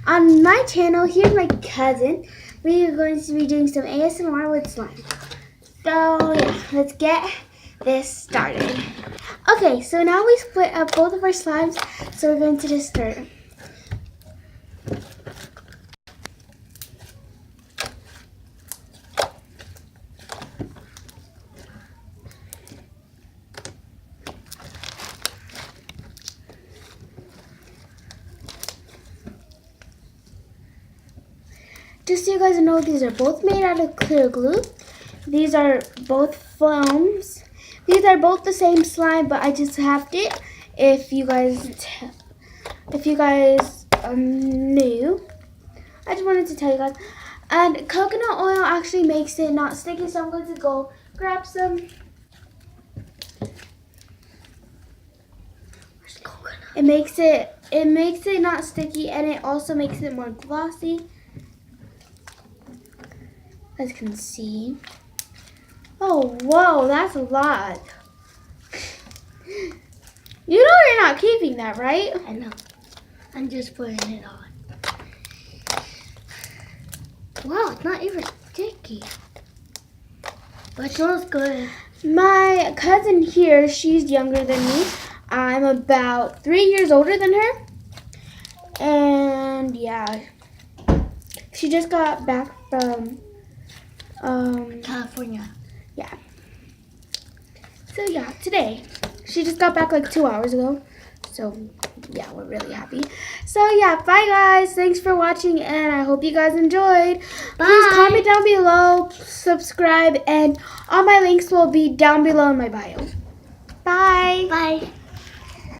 On my channel, here's my cousin. We are going to be doing some ASMR with slime. So yeah, let's get this started. Okay, so now we split up both of our slimes, so we're going to just start. Just so you guys know, these are both made out of clear glue. These are both foams. These are both the same slime, but I just halved it. If you guys knew, I just wanted to tell you guys. And coconut oil actually makes it not sticky, so I'm going to go grab some. Where's coconut? It makes it not sticky, and it also makes it more glossy. As you can see. Oh, whoa, that's a lot. You know you're not keeping that, right? I know. I'm just putting it on. Wow, it's not even sticky. But it smells good. My cousin here, she's younger than me. I'm about 3 years older than her. And yeah, she just got back from California. Yeah. So yeah, today. She just got back like 2 hours ago. So yeah, we're really happy. So yeah, bye guys. Thanks for watching, and I hope you guys enjoyed. Bye. Please comment down below, subscribe, and all my links will be down below in my bio. Bye. Bye.